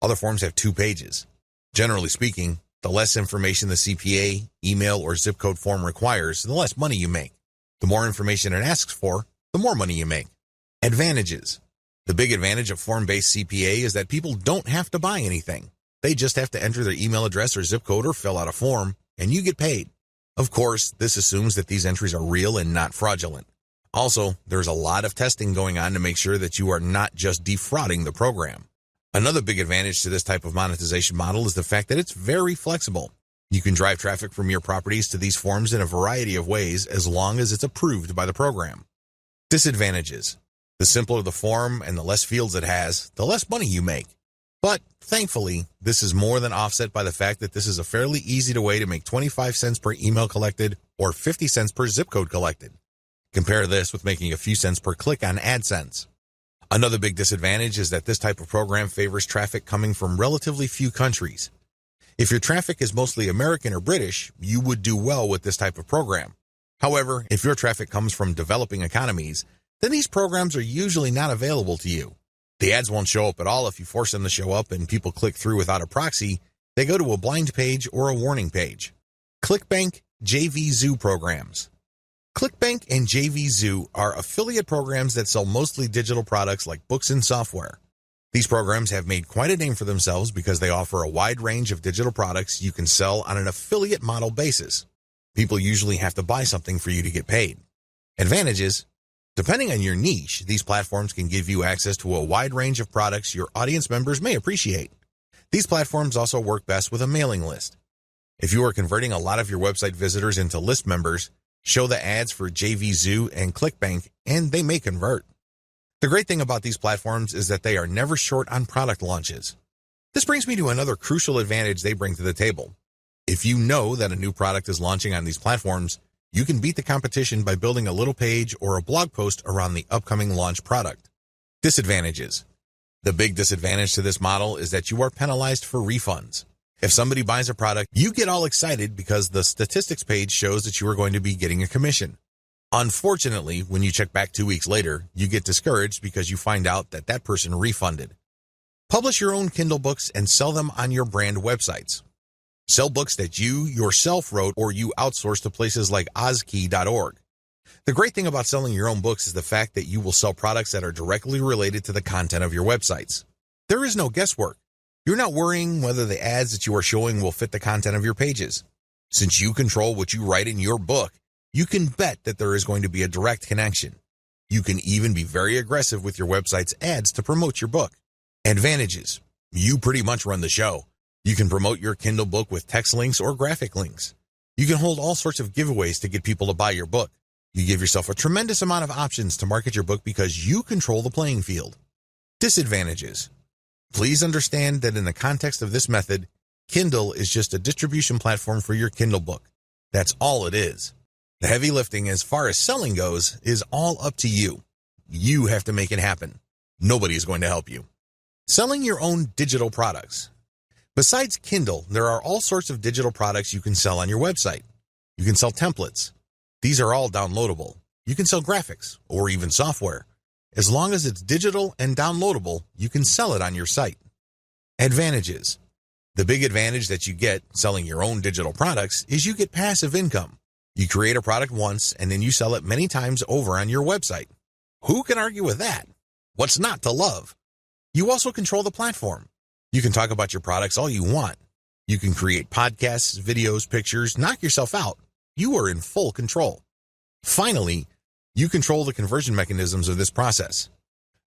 Other forms have 2 pages. Generally speaking, the less information the CPA, email, or zip code form requires, the less money you make. The more information it asks for, the more money you make. Advantages. The big advantage of form-based CPA is that people don't have to buy anything. They just have to enter their email address or zip code or fill out a form, and you get paid. Of course, this assumes that these entries are real and not fraudulent. Also, there's a lot of testing going on to make sure that you are not just defrauding the program. Another big advantage to this type of monetization model is the fact that it's very flexible. You can drive traffic from your properties to these forms in a variety of ways as long as it's approved by the program. Disadvantages. The simpler the form and the less fields it has, the less money you make. But thankfully, this is more than offset by the fact that this is a fairly easy way to make 25 cents per email collected or 50 cents per zip code collected. Compare this with making a few cents per click on AdSense. Another big disadvantage is that this type of program favors traffic coming from relatively few countries. If your traffic is mostly American or British, you would do well with this type of program. However, if your traffic comes from developing economies, then these programs are usually not available to you. The ads won't show up at all if you force them to show up and people click through without a proxy. They go to a blind page or a warning page. ClickBank JVZoo programs. ClickBank and JVZoo are affiliate programs that sell mostly digital products like books and software. These programs have made quite a name for themselves because they offer a wide range of digital products you can sell on an affiliate model basis. People usually have to buy something for you to get paid. Advantages. Depending on your niche, these platforms can give you access to a wide range of products your audience members may appreciate. These platforms also work best with a mailing list. If you are converting a lot of your website visitors into list members, show the ads for JVZoo and ClickBank, and they may convert. The great thing about these platforms is that they are never short on product launches. This brings me to another crucial advantage they bring to the table. If you know that a new product is launching on these platforms, you can beat the competition by building a little page or a blog post around the upcoming launch product. Disadvantages. The big disadvantage to this model is that you are penalized for refunds. If somebody buys a product, you get all excited because the statistics page shows that you are going to be getting a commission. Unfortunately, when you check back 2 weeks later, you get discouraged because you find out that that person refunded. Publish your own Kindle books and sell them on your brand websites. Sell books that you yourself wrote or you outsource to places like Ozkey.org. The great thing about selling your own books is the fact that you will sell products that are directly related to the content of your websites. There is no guesswork. You're not worrying whether the ads that you are showing will fit the content of your pages. Since you control what you write in your book, you can bet that there is going to be a direct connection. You can even be very aggressive with your website's ads to promote your book. Advantages. You pretty much run the show. You can promote your Kindle book with text links or graphic links. You can hold all sorts of giveaways to get people to buy your book. You give yourself a tremendous amount of options to market your book because you control the playing field. Disadvantages. Please understand that in the context of this method, Kindle is just a distribution platform for your Kindle book. That's all it is. The heavy lifting as far as selling goes is all up to you. You have to make it happen. Nobody is going to help you. Selling your own digital products. Besides Kindle, there are all sorts of digital products you can sell on your website. You can sell templates. These are all downloadable. You can sell graphics or even software. As long as it's digital and downloadable, you can sell it on your site. Advantages. The big advantage that you get selling your own digital products is you get passive income. You create a product once and then you sell it many times over on your website. Who can argue with that? What's not to love? You also control the platform. You can talk about your products all you want. You can create podcasts, videos, pictures, knock yourself out. You are in full control. Finally, you control the conversion mechanisms of this process.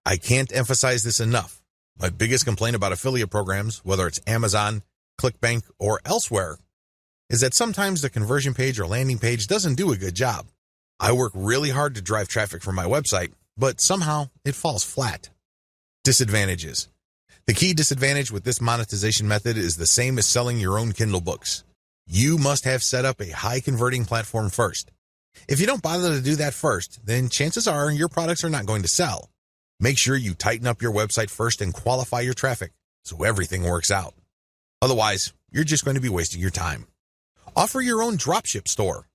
I can't emphasize this enough. My biggest complaint about affiliate programs, whether it's Amazon, ClickBank, or elsewhere, is that sometimes the conversion page or landing page doesn't do a good job. I work really hard to drive traffic from my website, but somehow it falls flat. Disadvantages. The key disadvantage with this monetization method is the same as selling your own Kindle books. You must have set up a high converting platform first. If you don't bother to do that first, then chances are your products are not going to sell. Make sure you tighten up your website first and qualify your traffic so everything works out. Otherwise, you're just going to be wasting your time. Offer your own dropship store.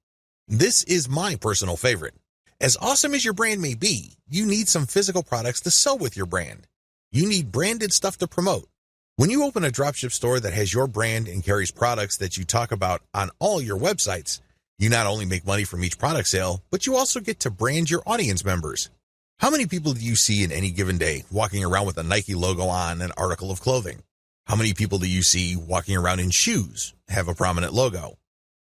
This is my personal favorite. As awesome as your brand may be, you need some physical products to sell with your brand. You need branded stuff to promote. When you open a dropship store that has your brand and carries products that you talk about on all your websites, you not only make money from each product sale, but you also get to brand your audience members. How many people do you see in any given day walking around with a Nike logo on an article of clothing? How many people do you see walking around in shoes, have a prominent logo?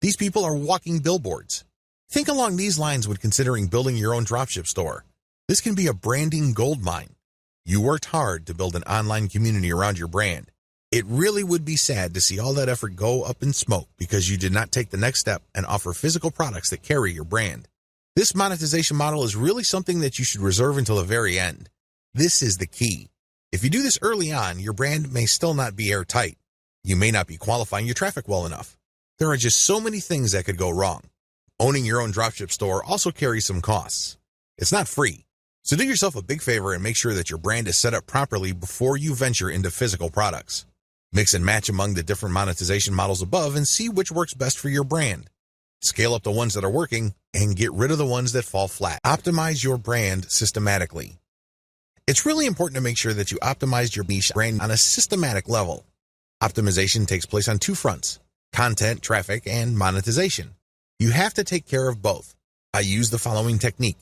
These people are walking billboards. Think along these lines when considering building your own dropship store. This can be a branding goldmine. You worked hard to build an online community around your brand. It really would be sad to see all that effort go up in smoke because you did not take the next step and offer physical products that carry your brand. This monetization model is really something that you should reserve until the very end. This is the key. If you do this early on, your brand may still not be airtight. You may not be qualifying your traffic well enough. There are just so many things that could go wrong. Owning your own dropship store also carries some costs. It's not free. So do yourself a big favor and make sure that your brand is set up properly before you venture into physical products. Mix and match among the different monetization models above and see which works best for your brand. Scale up the ones that are working and get rid of the ones that fall flat. Optimize your brand systematically. It's really important to make sure that you optimize your niche brand on a systematic level. Optimization takes place on two fronts: content, traffic, and monetization. You have to take care of both. I use the following technique.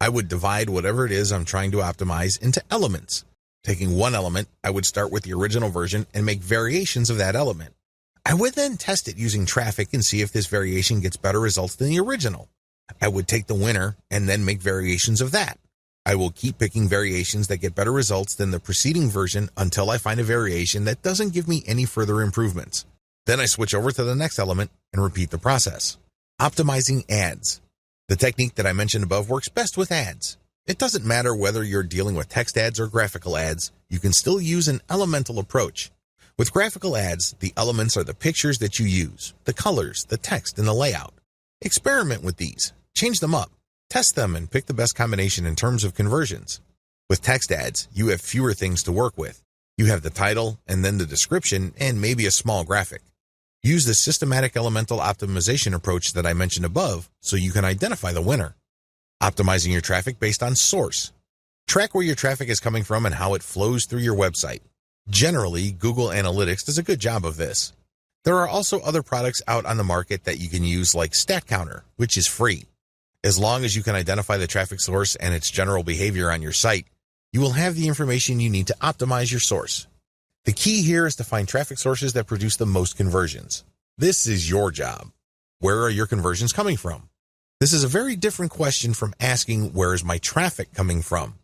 I would divide whatever it is I'm trying to optimize into elements. Taking one element, I would start with the original version and make variations of that element. I would then test it using traffic and see if this variation gets better results than the original. I would take the winner and then make variations of that. I will keep picking variations that get better results than the preceding version until I find a variation that doesn't give me any further improvements. Then I switch over to the next element and repeat the process. Optimizing ads. The technique that I mentioned above works best with ads. It doesn't matter whether you're dealing with text ads or graphical ads, you can still use an elemental approach. With graphical ads, the elements are the pictures that you use, the colors, the text, and the layout. Experiment with these, change them up, test them, and pick the best combination in terms of conversions. With text ads, you have fewer things to work with. You have the title, and then the description, and maybe a small graphic. Use the systematic elemental optimization approach that I mentioned above so you can identify the winner. Optimizing your traffic based on source. Track where your traffic is coming from and how it flows through your website. Generally, Google Analytics does a good job of this. There are also other products out on the market that you can use like StatCounter, which is free. As long as you can identify the traffic source and its general behavior on your site, you will have the information you need to optimize your source. The key here is to find traffic sources that produce the most conversions. This is your job. Where are your conversions coming from? This is a very different question from asking, where is my traffic coming from?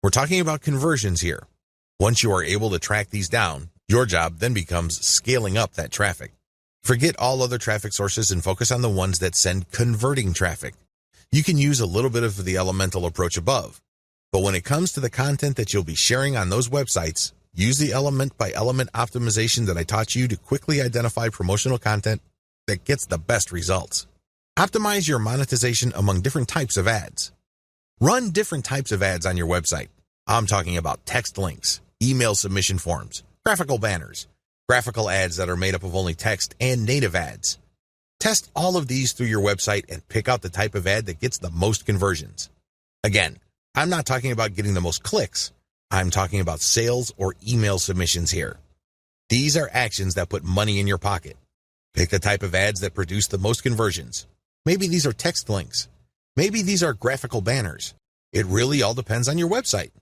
We're talking about conversions here. Once you are able to track these down, your job then becomes scaling up that traffic. Forget all other traffic sources and focus on the ones that send converting traffic. You can use a little bit of the elemental approach above, but when it comes to the content that you'll be sharing on those websites, use the element by element optimization that I taught you to quickly identify promotional content that gets the best results. Optimize your monetization among different types of ads. Run different types of ads on your website. I'm talking about text links, email submission forms, graphical banners, graphical ads that are made up of only text, and native ads. Test all of these through your website and pick out the type of ad that gets the most conversions. Again, I'm not talking about getting the most clicks. I'm talking about sales or email submissions here. These are actions that put money in your pocket. Pick the type of ads that produce the most conversions. Maybe these are text links. Maybe these are graphical banners. It really all depends on your website.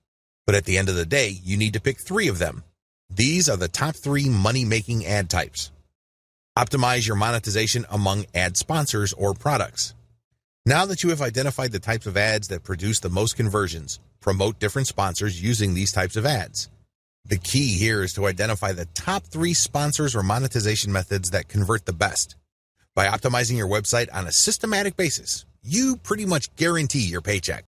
But at the end of the day, you need to pick 3 of them. These are the top 3 money-making ad types. Optimize your monetization among ad sponsors or products. Now that you have identified the types of ads that produce the most conversions, promote different sponsors using these types of ads. The key here is to identify the top 3 sponsors or monetization methods that convert the best. By optimizing your website on a systematic basis, you pretty much guarantee your paycheck.